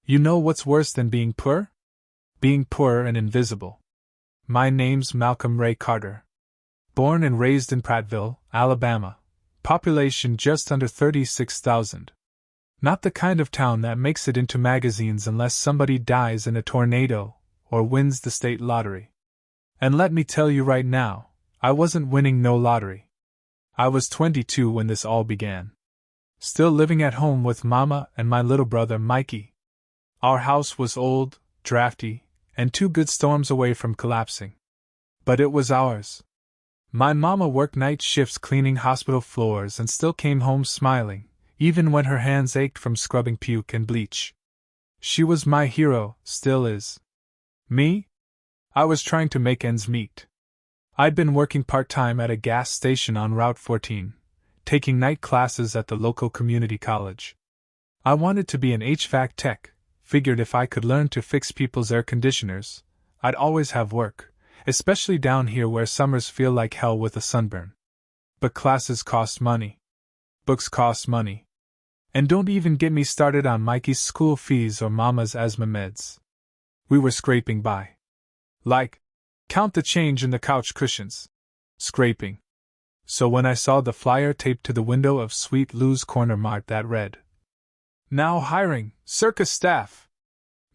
You know what's worse than being poor? Being poor and invisible. My name's Malcolm Ray Carter. Born and raised in Prattville, Alabama. Population just under 36,000. Not the kind of town that makes it into magazines unless somebody dies in a tornado or wins the state lottery. And let me tell you right now, I wasn't winning no lottery. I was 22 when this all began. Still living at home with Mama and my little brother Mikey. Our house was old, drafty, and 2 good storms away from collapsing. But it was ours. My mama worked night shifts cleaning hospital floors and still came home smiling, even when her hands ached from scrubbing puke and bleach. She was my hero, still is. Me? I was trying to make ends meet. I'd been working part-time at a gas station on Route 14, taking night classes at the local community college. I wanted to be an HVAC tech, figured if I could learn to fix people's air conditioners, I'd always have work, especially down here where summers feel like hell with a sunburn. But classes cost money. Books cost money. And don't even get me started on Mikey's school fees or Mama's asthma meds. We were scraping by. Like, count the change in the couch cushions. Scraping. So when I saw the flyer taped to the window of Sweet Lou's Corner Mart that read, "Now hiring, circus staff.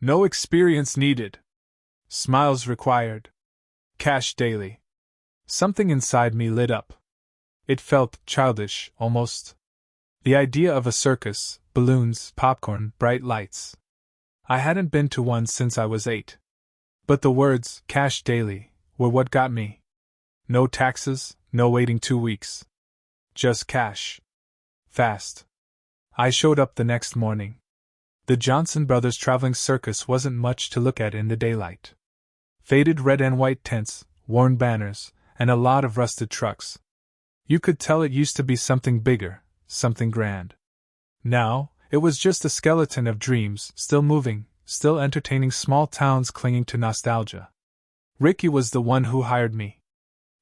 No experience needed. Smiles required. Cash daily." Something inside me lit up. It felt childish, almost. The idea of a circus, balloons, popcorn, bright lights. I hadn't been to one since I was 8. But the words, cash daily, were what got me. No taxes, no waiting 2 weeks. Just cash. Fast. I showed up the next morning. The Johnson Brothers Traveling Circus wasn't much to look at in the daylight. Faded red and white tents, worn banners, and a lot of rusted trucks. You could tell it used to be something bigger, something grand. Now, it was just a skeleton of dreams, still moving, still entertaining small towns clinging to nostalgia. Ricky was the one who hired me.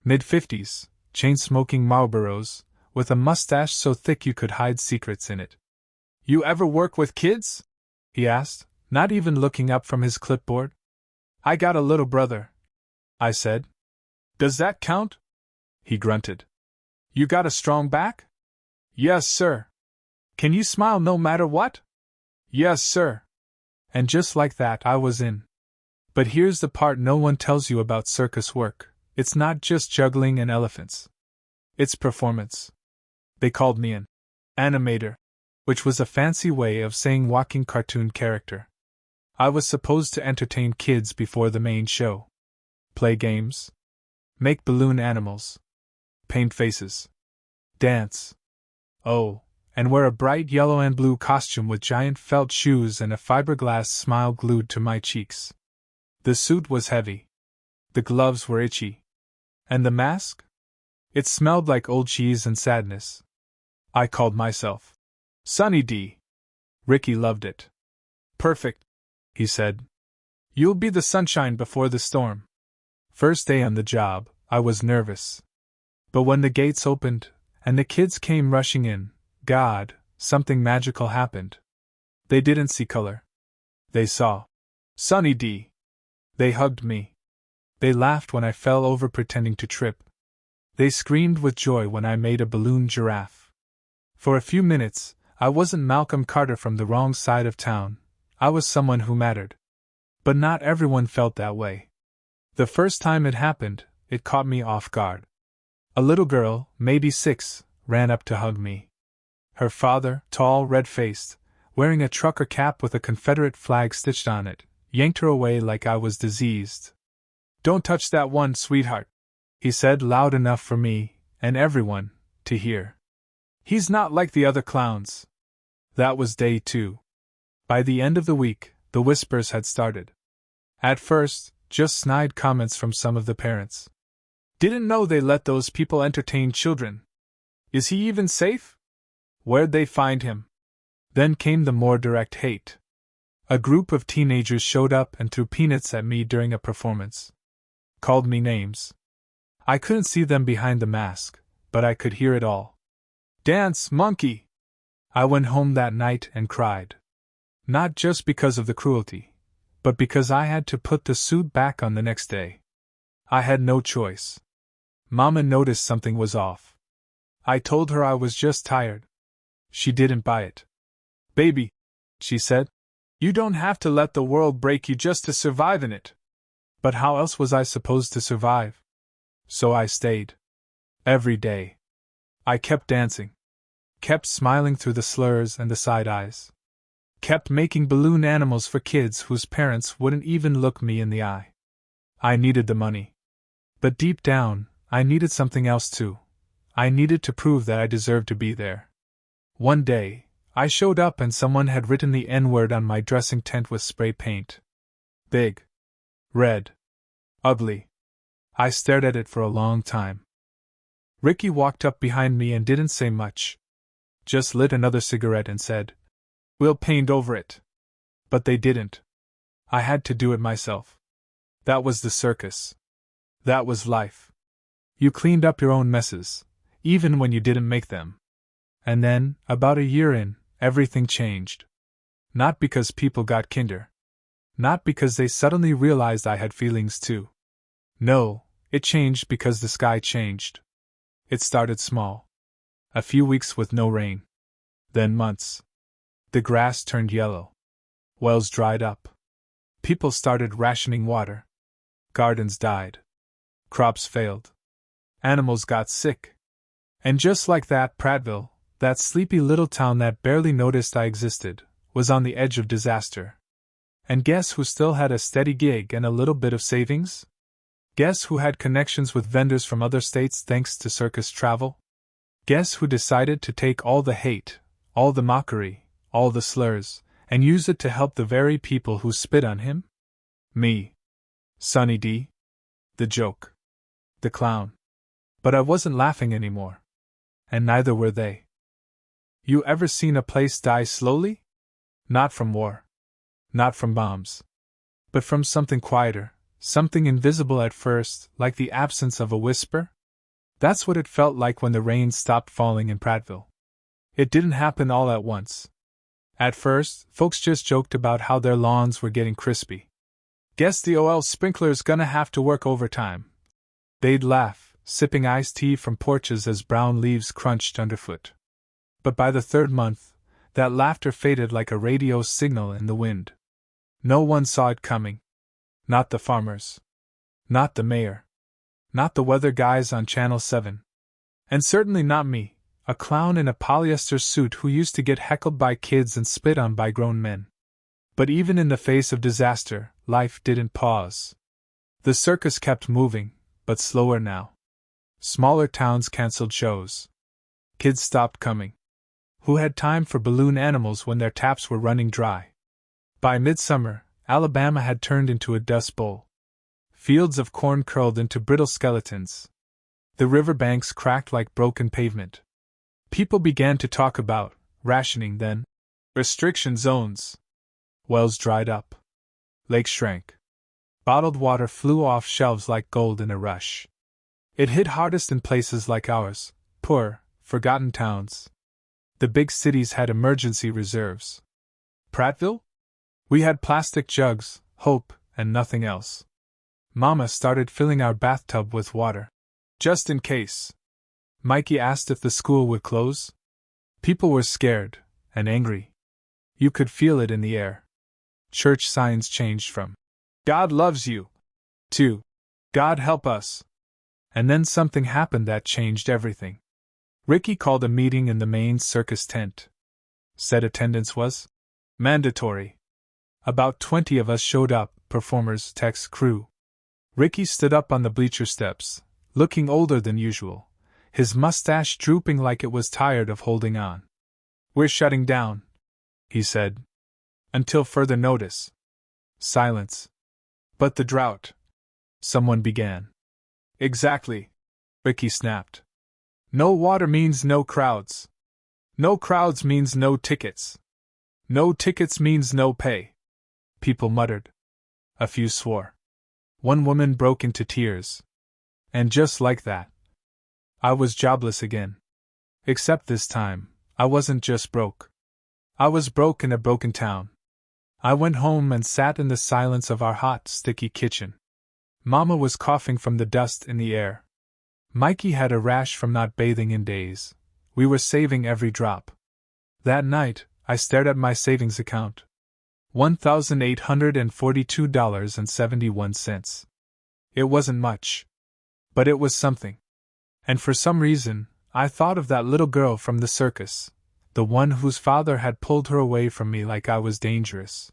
Mid-50s, chain-smoking Marlboros, with a mustache so thick you could hide secrets in it. "You ever work with kids?" he asked, not even looking up from his clipboard. "I got a little brother," I said. "Does that count?" He grunted. "You got a strong back?" "Yes, sir." "Can you smile no matter what?" "Yes, sir." And just like that, I was in. But here's the part no one tells you about circus work. It's not just juggling and elephants. It's performance. They called me an animator, which was a fancy way of saying walking cartoon character. I was supposed to entertain kids before the main show. Play games. Make balloon animals. Paint faces. Dance. Oh, and wear a bright yellow and blue costume with giant felt shoes and a fiberglass smile glued to my cheeks. The suit was heavy. The gloves were itchy. And the mask? It smelled like old cheese and sadness. I called myself Sunny D. Ricky loved it. "Perfect," he said. "You'll be the sunshine before the storm." First day on the job, I was nervous. But when the gates opened, and the kids came rushing in, God, something magical happened. They didn't see color. They saw Sunny D. They hugged me. They laughed when I fell over pretending to trip. They screamed with joy when I made a balloon giraffe. For a few minutes, I wasn't Malcolm Carter from the wrong side of town. I was someone who mattered. But not everyone felt that way. The first time it happened, it caught me off guard. A little girl, maybe 6, ran up to hug me. Her father, tall, red-faced, wearing a trucker cap with a Confederate flag stitched on it, yanked her away like I was diseased. "Don't touch that one, sweetheart," he said loud enough for me, and everyone, to hear. "He's not like the other clowns." That was day 2. By the end of the week, the whispers had started. At first, just snide comments from some of the parents. "Didn't know they let those people entertain children. Is he even safe? Where'd they find him?" Then came the more direct hate. A group of teenagers showed up and threw peanuts at me during a performance. Called me names. I couldn't see them behind the mask, but I could hear it all. "Dance, monkey!" I went home that night and cried. Not just because of the cruelty, but because I had to put the suit back on the next day. I had no choice. Mama noticed something was off. I told her I was just tired. She didn't buy it. Baby, she said, you don't have to let the world break you just to survive in it. But how else was I supposed to survive? So I stayed. Every day. I kept dancing. Kept smiling through the slurs and the side eyes. Kept making balloon animals for kids whose parents wouldn't even look me in the eye. I needed the money. But deep down, I needed something else too. I needed to prove that I deserved to be there. One day, I showed up and someone had written the N-word on my dressing tent with spray paint. Big. Red. Ugly. I stared at it for a long time. Ricky walked up behind me and didn't say much. Just lit another cigarette and said, "We'll paint over it." But they didn't. I had to do it myself. That was the circus. That was life. You cleaned up your own messes, even when you didn't make them. And then, about a year in, everything changed. Not because people got kinder. Not because they suddenly realized I had feelings too. No, it changed because the sky changed. It started small. A few weeks with no rain. Then months. The grass turned yellow. Wells dried up. People started rationing water. Gardens died. Crops failed. Animals got sick. And just like that, Prattville, that sleepy little town that barely noticed I existed, was on the edge of disaster. And guess who still had a steady gig and a little bit of savings? Guess who had connections with vendors from other states thanks to circus travel? Guess who decided to take all the hate, all the mockery, all the slurs, and use it to help the very people who spit on him? Me. Sonny D. The joke. The clown. But I wasn't laughing anymore. And neither were they. You ever seen a place die slowly? Not from war. Not from bombs. But from something quieter, something invisible at first, like the absence of a whisper? That's what it felt like when the rain stopped falling in Prattville. It didn't happen all at once. At first, folks just joked about how their lawns were getting crispy. Guess the OL sprinkler's gonna have to work overtime. They'd laugh, sipping iced tea from porches as brown leaves crunched underfoot. But by the third month, that laughter faded like a radio signal in the wind. No one saw it coming. Not the farmers. Not the mayor. Not the weather guys on Channel 7. And certainly not me, a clown in a polyester suit who used to get heckled by kids and spit on by grown men. But even in the face of disaster, life didn't pause. The circus kept moving, but slower now. Smaller towns canceled shows. Kids stopped coming. Who had time for balloon animals when their taps were running dry? By midsummer, Alabama had turned into a dust bowl. Fields of corn curled into brittle skeletons. The riverbanks cracked like broken pavement. People began to talk about rationing then. Restriction zones. Wells dried up. Lakes shrank. Bottled water flew off shelves like gold in a rush. It hit hardest in places like ours, poor, forgotten towns. The big cities had emergency reserves. Prattville? We had plastic jugs, hope, and nothing else. Mama started filling our bathtub with water. Just in case. Mikey asked if the school would close. People were scared, and angry. You could feel it in the air. Church signs changed from "God loves you" to "God help us." And then something happened that changed everything. Ricky called a meeting in the main circus tent. Said attendance was mandatory. About 20 of us showed up, performers, techs, crew. Ricky stood up on the bleacher steps, looking older than usual, his mustache drooping like it was tired of holding on. "We're shutting down," he said. "Until further notice." Silence. "But the drought," someone began. "Exactly," Ricky snapped. "No water means no crowds. No crowds means no tickets. No tickets means no pay." People muttered. A few swore. One woman broke into tears. And just like that, I was jobless again. Except this time, I wasn't just broke. I was broke in a broken town. I went home and sat in the silence of our hot, sticky kitchen. Mama was coughing from the dust in the air. Mikey had a rash from not bathing in days. We were saving every drop. That night, I stared at my savings account. $1,842.71. It wasn't much. But it was something. And for some reason, I thought of that little girl from the circus, the one whose father had pulled her away from me like I was dangerous.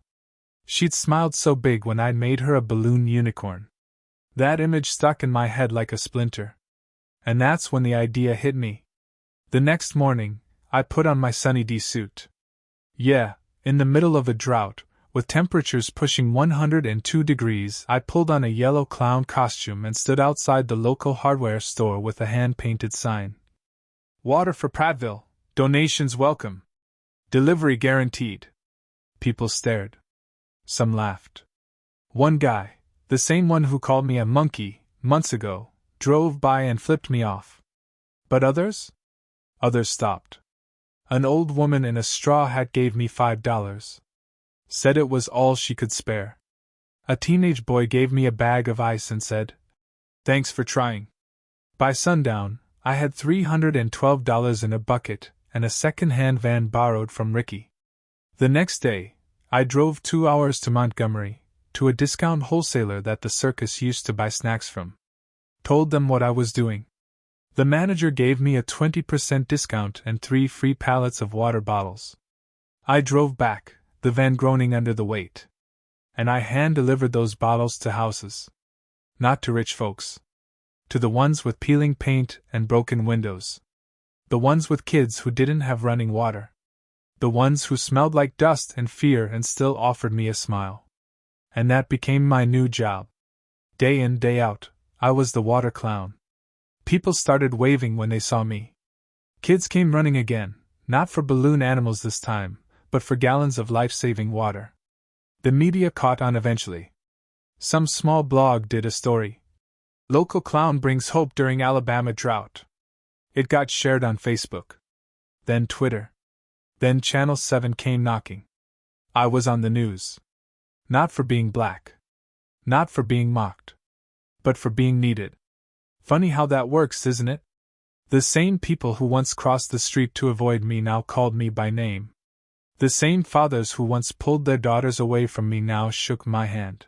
She'd smiled so big when I'd made her a balloon unicorn. That image stuck in my head like a splinter. And that's when the idea hit me. The next morning, I put on my Sunny D suit. Yeah, in the middle of a drought, with temperatures pushing 102 degrees, I pulled on a yellow clown costume and stood outside the local hardware store with a hand-painted sign. Water for Prattville, donations welcome. Delivery guaranteed. People stared. Some laughed. One guy, the same one who called me a monkey months ago, drove by and flipped me off. But others? Others stopped. An old woman in a straw hat gave me $5. Said it was all she could spare. A teenage boy gave me a bag of ice and said, "Thanks for trying." By sundown, I had $312 in a bucket and a second-hand van borrowed from Ricky. The next day, I drove 2 hours to Montgomery, to a discount wholesaler that the circus used to buy snacks from. Told them what I was doing. The manager gave me a 20% discount and 3 free pallets of water bottles. I drove back, the van groaning under the weight. And I hand-delivered those bottles to houses. Not to rich folks. To the ones with peeling paint and broken windows. The ones with kids who didn't have running water. The ones who smelled like dust and fear and still offered me a smile. And that became my new job. Day in, day out, I was the water clown. People started waving when they saw me. Kids came running again, not for balloon animals this time, but for gallons of life-saving water. The media caught on eventually. Some small blog did a story. Local clown brings hope during Alabama drought. It got shared on Facebook. Then Twitter. Then Channel 7 came knocking. I was on the news. Not for being black. Not for being mocked. But for being needed. Funny how that works, isn't it? The same people who once crossed the street to avoid me now called me by name. The same fathers who once pulled their daughters away from me now shook my hand.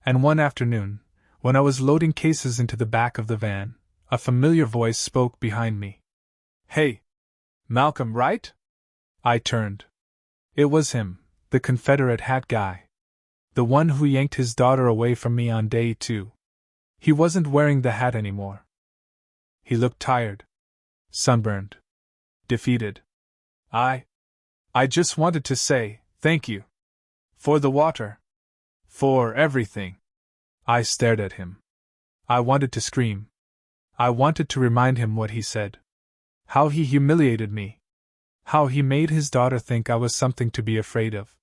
And one afternoon, when I was loading cases into the back of the van, a familiar voice spoke behind me. "Hey! Malcolm, right?" I turned. It was him, the Confederate hat guy. The one who yanked his daughter away from me on day 2. He wasn't wearing the hat anymore. He looked tired. Sunburned. Defeated. I just wanted to say, thank you. For the water. For everything. I stared at him. I wanted to scream. I wanted to remind him what he said. How he humiliated me. How he made his daughter think I was something to be afraid of.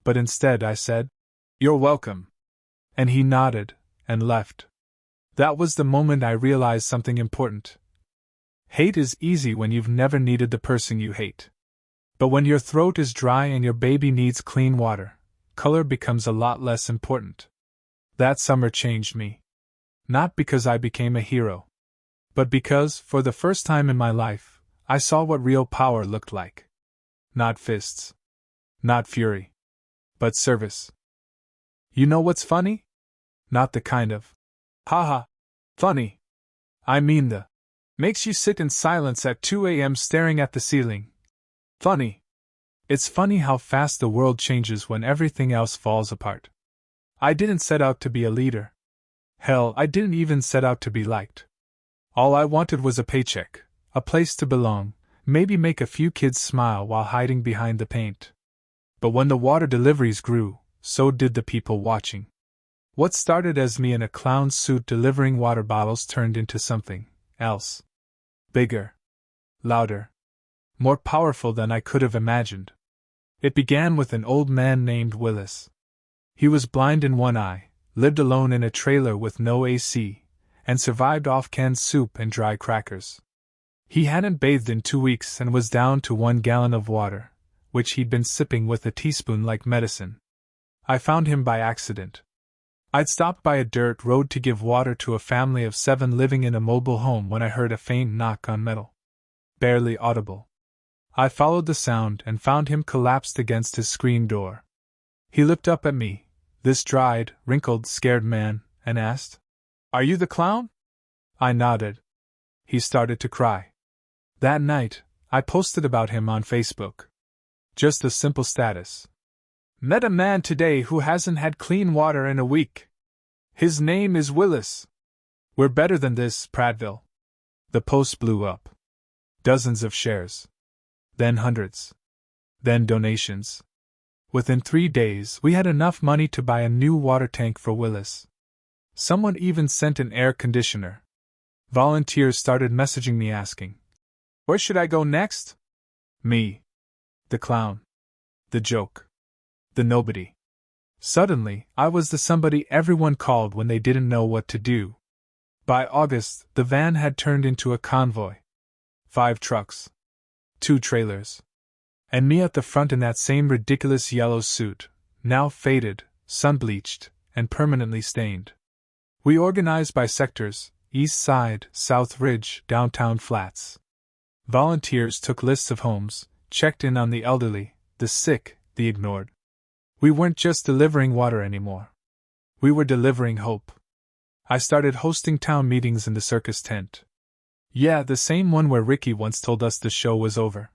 But instead I said, "You're welcome." And he nodded, and left. That was the moment I realized something important. Hate is easy when you've never needed the person you hate. But when your throat is dry and your baby needs clean water, color becomes a lot less important. That summer changed me. Not because I became a hero. But because, for the first time in my life, I saw what real power looked like. Not fists. Not fury. But service. You know what's funny? Not the kind of haha, funny. I mean the makes you sit in silence at 2 a.m. staring at the ceiling. Funny. It's funny how fast the world changes when everything else falls apart. I didn't set out to be a leader. Hell, I didn't even set out to be liked. All I wanted was a paycheck, a place to belong, maybe make a few kids smile while hiding behind the paint. But when the water deliveries grew, so did the people watching. What started as me in a clown suit delivering water bottles turned into something else. Bigger. Louder. More powerful than I could have imagined. It began with an old man named Willis. He was blind in one eye, lived alone in a trailer with no AC, and survived off canned soup and dry crackers. He hadn't bathed in 2 weeks and was down to 1 gallon of water, which he'd been sipping with a teaspoon like medicine. I found him by accident. I'd stopped by a dirt road to give water to a family of 7 living in a mobile home when I heard a faint knock on metal. Barely audible. I followed the sound and found him collapsed against his screen door. He looked up at me, this dried, wrinkled, scared man, and asked, "Are you the clown?" I nodded. He started to cry. That night, I posted about him on Facebook. Just a simple status. Met a man today who hasn't had clean water in a week. His name is Willis. We're better than this, Prattville. The post blew up. Dozens of shares. Then hundreds. Then donations. Within 3 days, we had enough money to buy a new water tank for Willis. Someone even sent an air conditioner. Volunteers started messaging me asking, "Where should I go next?" Me. The clown. The joke. The nobody. Suddenly, I was the somebody everyone called when they didn't know what to do. By August, the van had turned into a convoy. 5 trucks. 2 trailers. And me at the front in that same ridiculous yellow suit, now faded, sun-bleached, and permanently stained. We organized by sectors: East Side, South Ridge, Downtown Flats. Volunteers took lists of homes, checked in on the elderly, the sick, the ignored. We weren't just delivering water anymore. We were delivering hope. I started hosting town meetings in the circus tent. Yeah, the same one where Ricky once told us the show was over.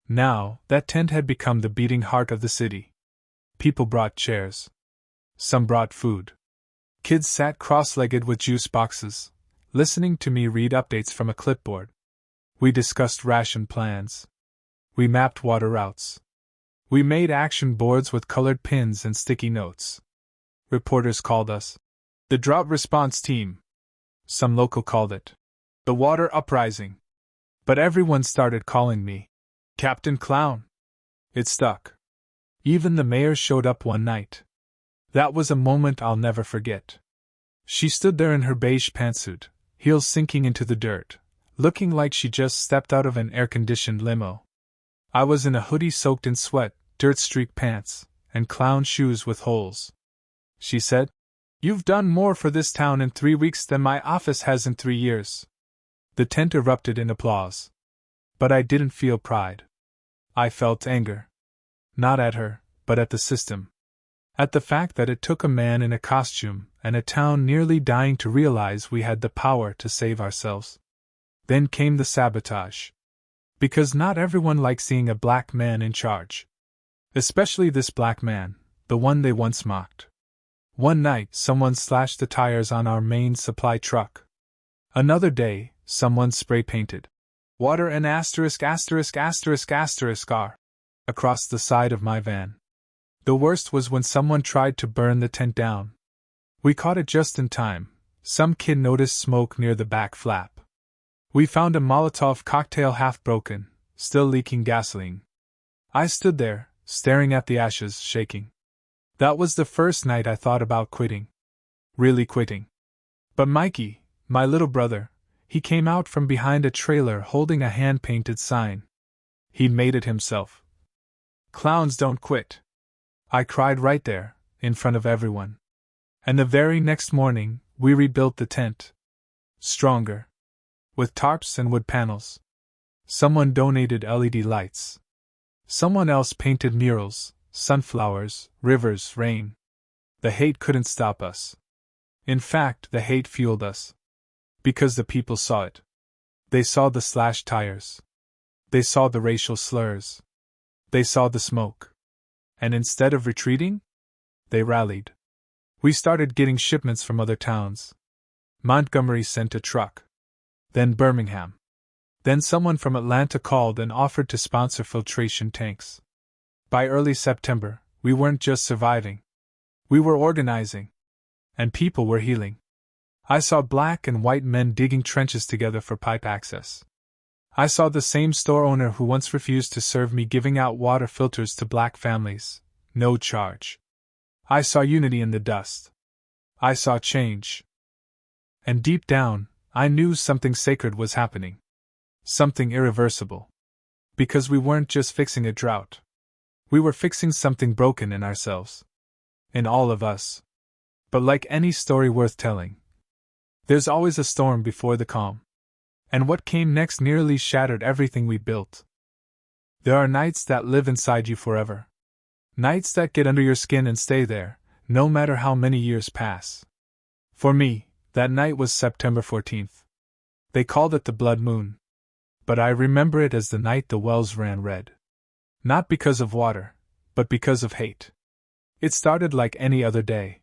Now, that tent had become the beating heart of the city. People brought chairs. Some brought food. Kids sat cross-legged with juice boxes, listening to me read updates from a clipboard. We discussed ration plans. We mapped water routes. We made action boards with colored pins and sticky notes. Reporters called us the Drought Response Team. Some local called it the Water Uprising. But everyone started calling me Captain Clown. It stuck. Even the mayor showed up one night. That was a moment I'll never forget. She stood there in her beige pantsuit, heels sinking into the dirt, looking like she just stepped out of an air-conditioned limo. I was in a hoodie soaked in sweat, dirt-streaked pants, and clown shoes with holes. She said, "You've done more for this town in 3 weeks than my office has in 3 years." The tent erupted in applause. But I didn't feel pride. I felt anger. Not at her, but at the system. At the fact that it took a man in a costume and a town nearly dying to realize we had the power to save ourselves. Then came the sabotage. Because not everyone likes seeing a black man in charge. Especially this black man, the one they once mocked. One night, someone slashed the tires on our main supply truck. Another day, someone spray-painted water and ****** across the side of my van. The worst was when someone tried to burn the tent down. We caught it just in time. Some kid noticed smoke near the back flap. We found a Molotov cocktail half broken, still leaking gasoline. I stood there, staring at the ashes, shaking. That was the first night I thought about quitting. Really quitting. But Mikey, my little brother, he came out from behind a trailer holding a hand-painted sign. He'd made it himself. "Clowns don't quit." I cried right there, in front of everyone. And the very next morning, we rebuilt the tent. Stronger. With tarps and wood panels. Someone donated LED lights. Someone else painted murals, sunflowers, rivers, rain. The hate couldn't stop us. In fact, the hate fueled us. Because the people saw it. They saw the slashed tires. They saw the racial slurs. They saw the smoke. And instead of retreating, they rallied. We started getting shipments from other towns. Montgomery sent a truck. Then Birmingham. Then someone from Atlanta called and offered to sponsor filtration tanks. By early September, we weren't just surviving. We were organizing. And people were healing. I saw black and white men digging trenches together for pipe access. I saw the same store owner who once refused to serve me giving out water filters to black families, no charge. I saw unity in the dust. I saw change. And deep down, I knew something sacred was happening. Something irreversible. Because we weren't just fixing a drought. We were fixing something broken in ourselves. in all of us. But like any story worth telling, there's always a storm before the calm. And what came next nearly shattered everything we built. There are nights that live inside you forever. Nights that get under your skin and stay there, no matter how many years pass. For me, that night was September 14th. They called it the blood moon. But I remember it as the night the wells ran red. Not because of water, but because of hate. It started like any other day.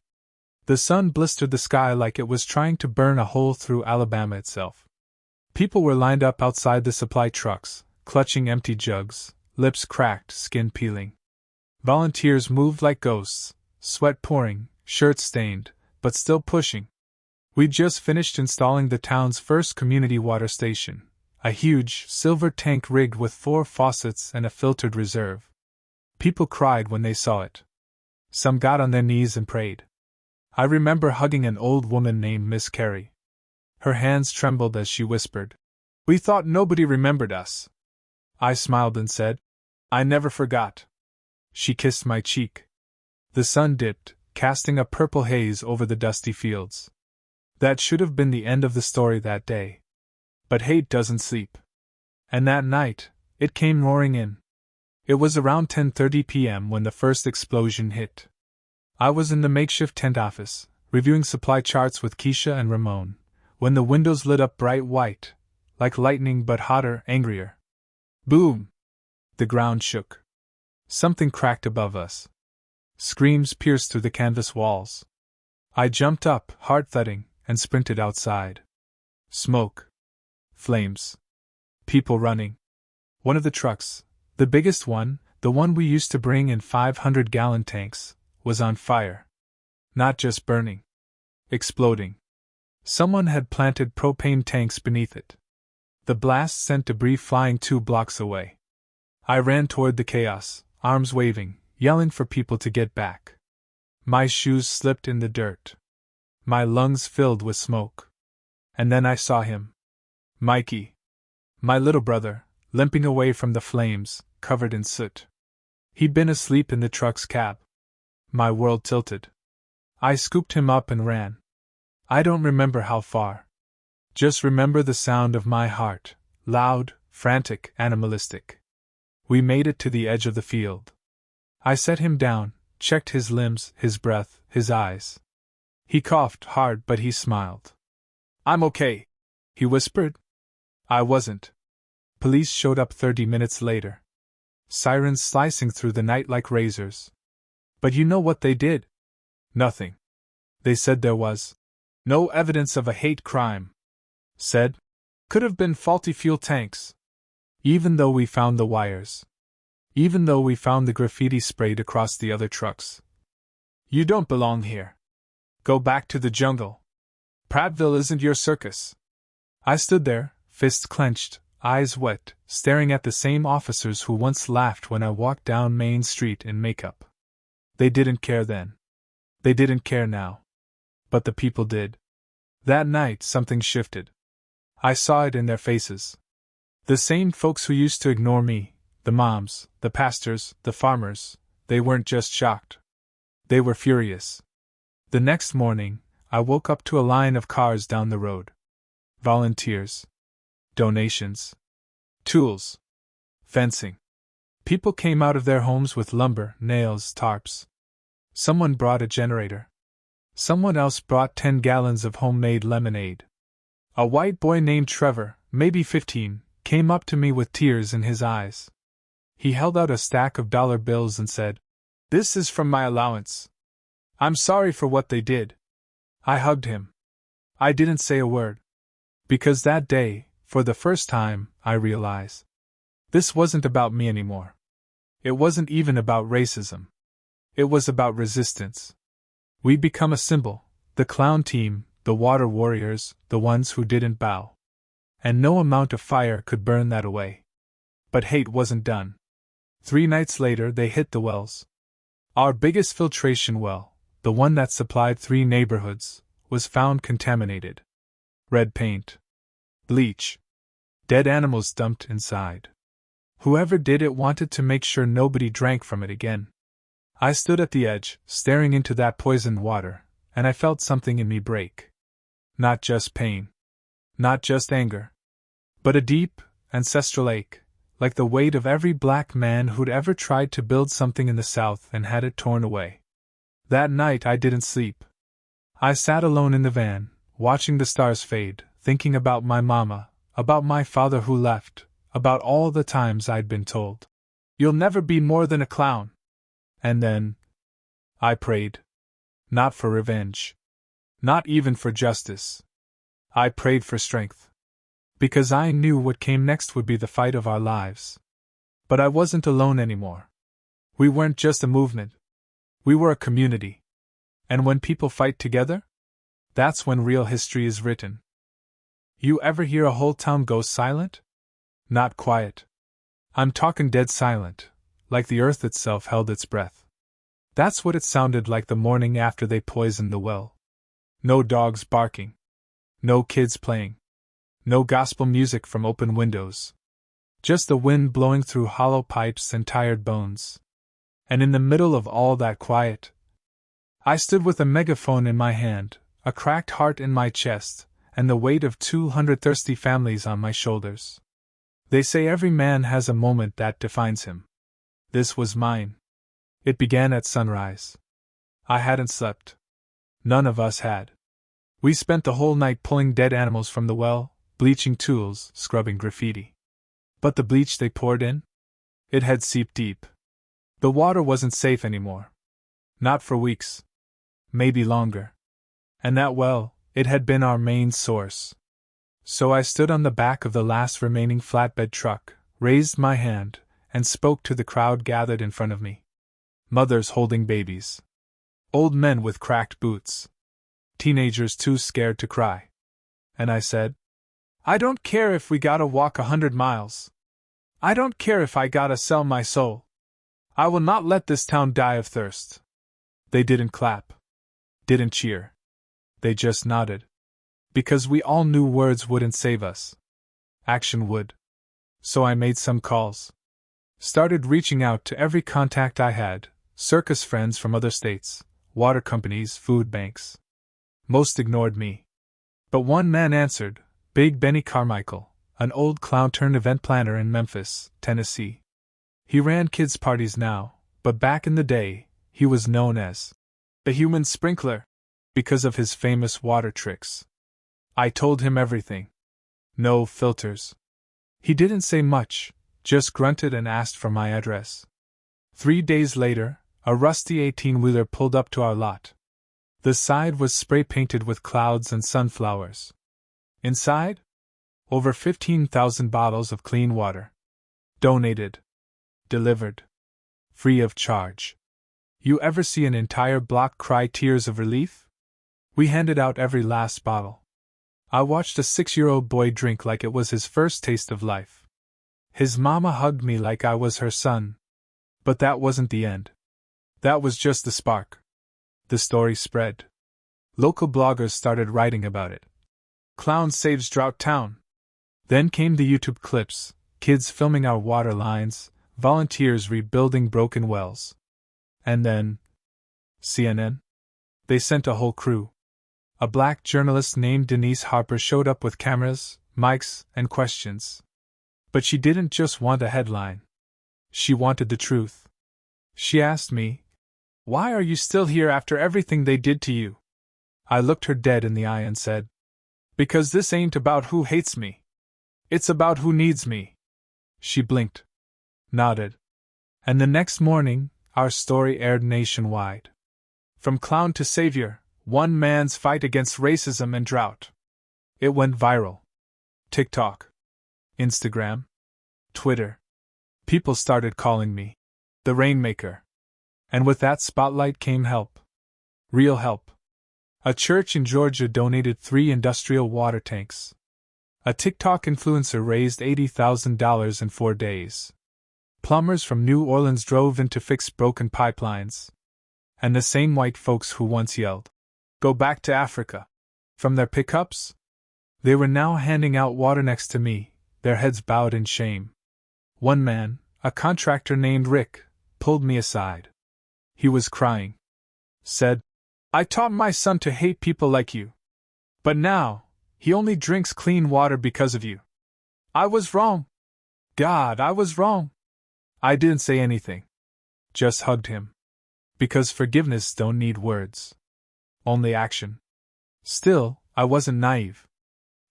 The sun blistered the sky like it was trying to burn a hole through Alabama itself. People were lined up outside the supply trucks, clutching empty jugs, lips cracked, skin peeling. Volunteers moved like ghosts, sweat pouring, shirts stained, but still pushing. We'd just finished installing the town's first community water station, a huge, silver tank rigged with 4 faucets and a filtered reserve. People cried when they saw it. Some got on their knees and prayed. I remember hugging an old woman named Miss Carey. Her hands trembled as she whispered, "We thought nobody remembered us." I smiled and said, "I never forgot." She kissed my cheek. The sun dipped, casting a purple haze over the dusty fields. That should have been the end of the story that day. But hate doesn't sleep. And that night, it came roaring in. It was around 10:30 p.m. when the first explosion hit. I was in the makeshift tent office, reviewing supply charts with Keisha and Ramon, when the windows lit up bright white, like lightning but hotter, angrier. Boom! The ground shook. Something cracked above us. Screams pierced through the canvas walls. I jumped up, heart thudding, and sprinted outside. Smoke. Flames. People running. One of the trucks, the biggest one, the one we used to bring in 500-gallon tanks, was on fire. Not just burning. Exploding. Someone had planted propane tanks beneath it. The blast sent debris flying 2 blocks away. I ran toward the chaos, arms waving, yelling for people to get back. My shoes slipped in the dirt. My lungs filled with smoke. And then I saw him. Mikey. My little brother, limping away from the flames, covered in soot. He'd been asleep in the truck's cab. My world tilted. I scooped him up and ran. I don't remember how far. Just remember the sound of my heart, loud, frantic, animalistic. We made it to the edge of the field. I set him down, checked his limbs, his breath, his eyes. He coughed hard, but he smiled. "I'm okay," he whispered. I wasn't. Police showed up 30 minutes later. Sirens slicing through the night like razors. But you know what they did? Nothing. They said there was no evidence of a hate crime. Said, could have been faulty fuel tanks. Even though we found the wires. Even though we found the graffiti sprayed across the other trucks. You don't belong here. Go back to the jungle. Prattville isn't your circus. I stood there, fists clenched, eyes wet, staring at the same officers who once laughed when I walked down Main Street in makeup. They didn't care then. They didn't care now. But the people did. That night something shifted. I saw it in their faces. The same folks who used to ignore me, the moms, the pastors, the farmers, they weren't just shocked. They were furious. The next morning, I woke up to a line of cars down the road. Volunteers. Donations. Tools. Fencing. People came out of their homes with lumber, nails, tarps. Someone brought a generator. Someone else brought 10 gallons of homemade lemonade. A white boy named Trevor, maybe 15, came up to me with tears in his eyes. He held out a stack of dollar bills and said, "This is from my allowance. I'm sorry for what they did." I hugged him. I didn't say a word. Because that day, for the first time, I realized this wasn't about me anymore. It wasn't even about racism. It was about resistance. We'd become a symbol, the clown team, the water warriors, the ones who didn't bow. And no amount of fire could burn that away. But hate wasn't done. 3 nights later they hit the wells. Our biggest filtration well, the one that supplied 3 neighborhoods, was found contaminated. Red paint. Bleach. Dead animals dumped inside. Whoever did it wanted to make sure nobody drank from it again. I stood at the edge, staring into that poisoned water, and I felt something in me break. Not just pain. Not just anger. But a deep, ancestral ache, like the weight of every black man who'd ever tried to build something in the South and had it torn away. That night I didn't sleep. I sat alone in the van, watching the stars fade, thinking about my mama, about my father who left, about all the times I'd been told, "You'll never be more than a clown." And then I prayed. Not for revenge. Not even for justice. I prayed for strength. Because I knew what came next would be the fight of our lives. But I wasn't alone anymore. We weren't just a movement. We were a community. And when people fight together, that's when real history is written. You ever hear a whole town go silent? Not quiet. I'm talking dead silent, like the earth itself held its breath. That's what it sounded like the morning after they poisoned the well. No dogs barking. No kids playing. No gospel music from open windows. Just the wind blowing through hollow pipes and tired bones. And in the middle of all that quiet, I stood with a megaphone in my hand, a cracked heart in my chest, and the weight of 200 thirsty families on my shoulders. They say every man has a moment that defines him. This was mine. It began at sunrise. I hadn't slept. None of us had. We spent the whole night pulling dead animals from the well, bleaching tools, scrubbing graffiti. But the bleach they poured in? It had seeped deep. The water wasn't safe anymore. Not for weeks. Maybe longer. And that well, it had been our main source. So I stood on the back of the last remaining flatbed truck, raised my hand, and spoke to the crowd gathered in front of me. Mothers holding babies. Old men with cracked boots. Teenagers too scared to cry. And I said, I don't care if we gotta walk 100 miles. I don't care if I gotta sell my soul. I will not let this town die of thirst. They didn't clap. Didn't cheer. They just nodded. Because we all knew words wouldn't save us. Action would. So I made some calls. Started reaching out to every contact I had, circus friends from other states, water companies, food banks. Most ignored me. But one man answered, Big Benny Carmichael, an old clown-turned-event planner in Memphis, Tennessee. He ran kids' parties now, but back in the day, he was known as the human sprinkler, because of his famous water tricks. I told him everything. No filters. He didn't say much, just grunted and asked for my address. 3 days later, a rusty 18-wheeler pulled up to our lot. The side was spray-painted with clouds and sunflowers. Inside? Over 15,000 bottles of clean water. Donated. Delivered. Free of charge. You ever see an entire block cry tears of relief? We handed out every last bottle. I watched a 6-year-old boy drink like it was his first taste of life. His mama hugged me like I was her son. But that wasn't the end. That was just the spark. The story spread. Local bloggers started writing about it. Clown saves drought town. Then came the YouTube clips, kids filming our water lines, volunteers rebuilding broken wells. And then CNN. They sent a whole crew. A black journalist named Denise Harper showed up with cameras, mics, and questions. But she didn't just want a headline. She wanted the truth. She asked me, "Why are you still here after everything they did to you?" I looked her dead in the eye and said, "Because this ain't about who hates me. It's about who needs me." She blinked. Nodded. And the next morning, our story aired nationwide. From clown to savior, one man's fight against racism and drought. It went viral. TikTok. Instagram. Twitter. People started calling me the Rainmaker. And with that spotlight came help. Real help. A church in Georgia donated 3 industrial water tanks. A TikTok influencer raised $80,000 in 4 days. Plumbers from New Orleans drove in to fix broken pipelines. And the same white folks who once yelled, "Go back to Africa!" from their pickups? They were now handing out water next to me, their heads bowed in shame. One man, a contractor named Rick, pulled me aside. He was crying. Said, "I taught my son to hate people like you. But now, he only drinks clean water because of you. I was wrong. God, I was wrong." I didn't say anything. Just hugged him. Because forgiveness don't need words. Only action. Still, I wasn't naive.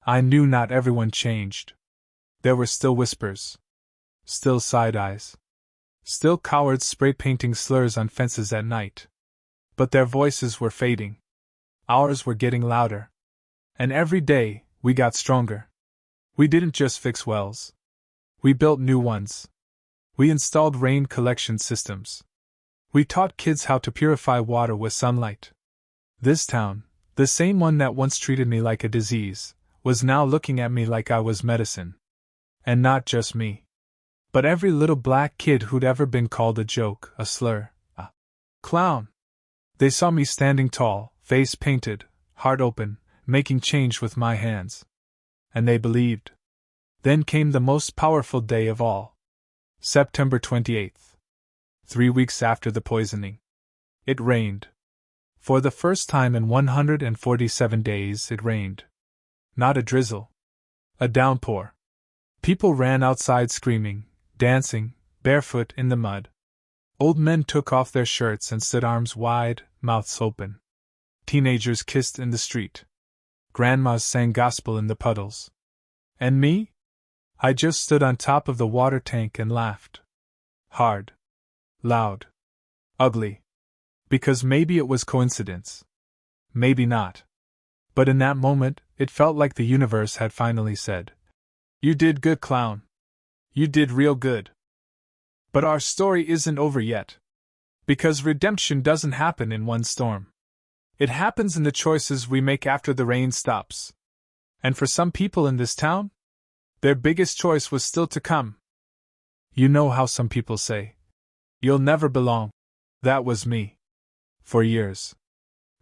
I knew not everyone changed. There were still whispers. Still side eyes. Still cowards spray painting slurs on fences at night. But their voices were fading. Ours were getting louder. And every day, we got stronger. We didn't just fix wells. We built new ones. We installed rain collection systems. We taught kids how to purify water with sunlight. This town, the same one that once treated me like a disease, was now looking at me like I was medicine. And not just me. But every little black kid who'd ever been called a joke, a slur, a clown. They saw me standing tall, face painted, heart open, making change with my hands. And they believed. Then came the most powerful day of all. September 28th. 3 weeks after the poisoning. It rained. For the first time in 147 days it rained. Not a drizzle. A downpour. People ran outside screaming, dancing, barefoot in the mud. Old men took off their shirts and stood arms wide, mouths open. Teenagers kissed in the street. Grandmas sang gospel in the puddles. And me? I just stood on top of the water tank and laughed. Hard. Loud. Ugly. Because maybe it was coincidence. Maybe not. But in that moment, it felt like the universe had finally said, "You did good, clown. You did real good." But our story isn't over yet. Because redemption doesn't happen in one storm. It happens in the choices we make after the rain stops. And for some people in this town, their biggest choice was still to come. You know how some people say, "You'll never belong." That was me. For years.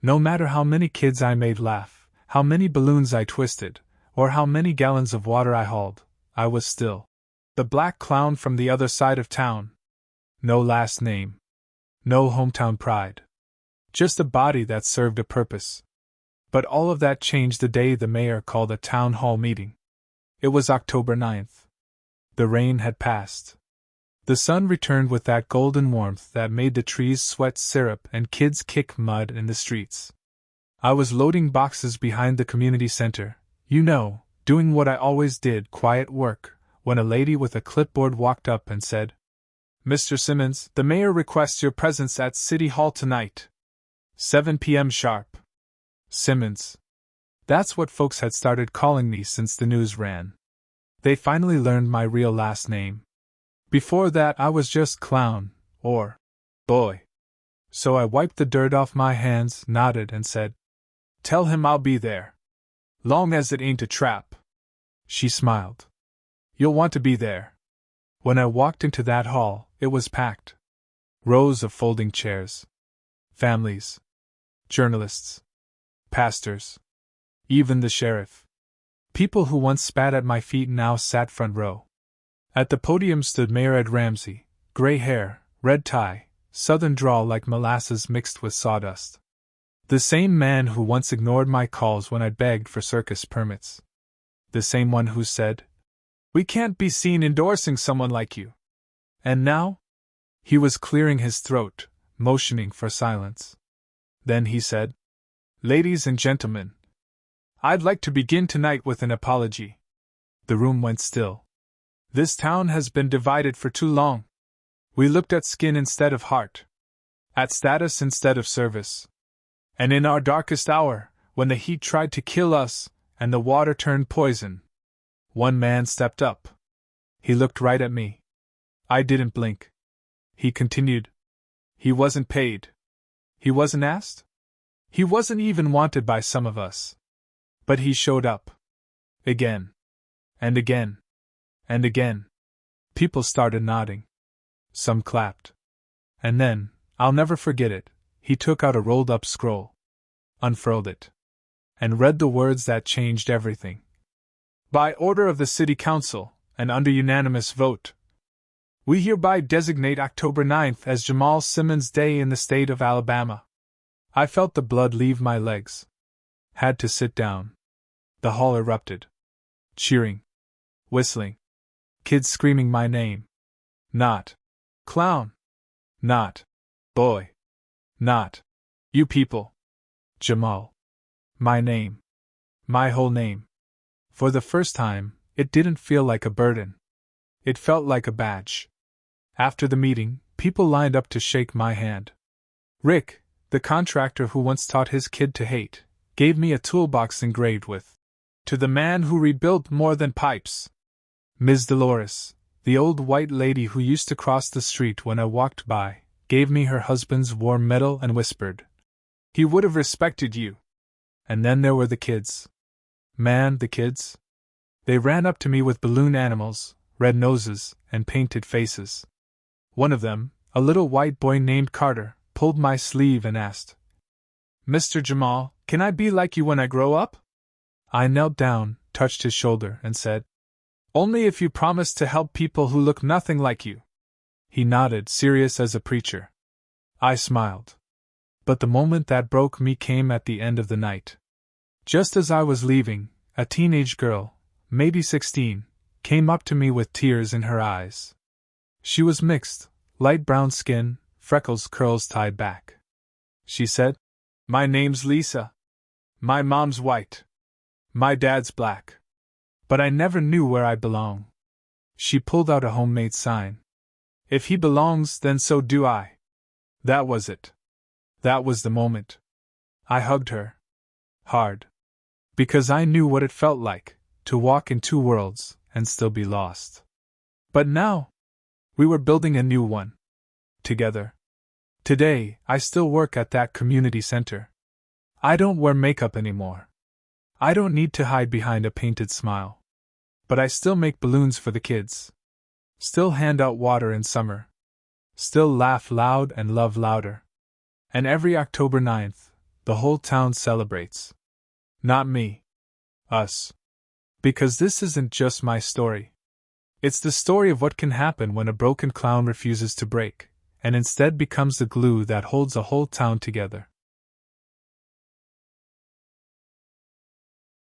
No matter how many kids I made laugh, how many balloons I twisted, or how many gallons of water I hauled, I was still the black clown from the other side of town. No last name. No hometown pride. Just a body that served a purpose. But all of that changed the day the mayor called a town hall meeting. It was October 9th. The rain had passed. The sun returned with that golden warmth that made the trees sweat syrup and kids kick mud in the streets. I was loading boxes behind the community center, doing what I always did, quiet work, when a lady with a clipboard walked up and said, "Mr. Simmons, the mayor requests your presence at City Hall tonight. 7 p.m. sharp." Simmons. That's what folks had started calling me since the news ran. They finally learned my real last name. Before that I was just clown, or boy. So I wiped the dirt off my hands, nodded and said, "Tell him I'll be there. Long as it ain't a trap." She smiled. "You'll want to be there." When I walked into that hall, it was packed. Rows of folding chairs. Families. Journalists. Pastors. Even the sheriff. People who once spat at my feet now sat front row. At the podium stood Mayor Ed Ramsey, gray hair, red tie, southern drawl like molasses mixed with sawdust. The same man who once ignored my calls when I begged for circus permits. The same one who said, "We can't be seen endorsing someone like you." And now? He was clearing his throat, motioning for silence. Then he said, "Ladies and gentlemen, I'd like to begin tonight with an apology." The room went still. This town has been divided for too long. We looked at skin instead of heart. At status instead of service. And in our darkest hour, when the heat tried to kill us, and the water turned poison, one man stepped up. He looked right at me. I didn't blink. He continued. He wasn't paid. He wasn't asked. He wasn't even wanted by some of us. But he showed up. Again. And again. And again. People started nodding. Some clapped. And then, I'll never forget it, he took out a rolled-up scroll. Unfurled it. And read the words that changed everything. "By order of the City Council, and under unanimous vote, We hereby designate October 9th as Jamal Simmons Day in the state of Alabama. I felt the blood leave my legs. Had to sit down. The hall erupted. Cheering. Whistling. Kids screaming my name. Not clown. Not boy. Not you people. Jamal. My name. My whole name. For the first time, it didn't feel like a burden. It felt like a badge. After the meeting, people lined up to shake my hand. Rick, the contractor who once taught his kid to hate, gave me a toolbox engraved with, "To the man who rebuilt more than pipes." Ms. Dolores, the old white lady who used to cross the street when I walked by, gave me her husband's war medal and whispered, "He would have respected you." And then there were the kids. Man, the kids. They ran up to me with balloon animals, red noses, and painted faces. One of them, a little white boy named Carter, pulled my sleeve and asked, "Mr. Jamal, can I be like you when I grow up?" I knelt down, touched his shoulder, and said, "Only if you promise to help people who look nothing like you." He nodded, serious as a preacher. I smiled. But the moment that broke me came at the end of the night. Just as I was leaving, a teenage girl, maybe 16, came up to me with tears in her eyes. She was mixed, light brown skin, freckles, curls tied back. She said, "My name's Lisa. My mom's white. My dad's black. But I never knew where I belong." She pulled out a homemade sign. "If he belongs, then so do I." That was it. That was the moment. I hugged her. Hard. Because I knew what it felt like to walk in two worlds and still be lost. But now, we were building a new one. Together. Today, I still work at that community center. I don't wear makeup anymore. I don't need to hide behind a painted smile. But I still make balloons for the kids. Still hand out water in summer. Still laugh loud and love louder. And every October 9th, the whole town celebrates. Not me. Us. Because this isn't just my story. It's the story of what can happen when a broken clown refuses to break, and instead becomes the glue that holds a whole town together.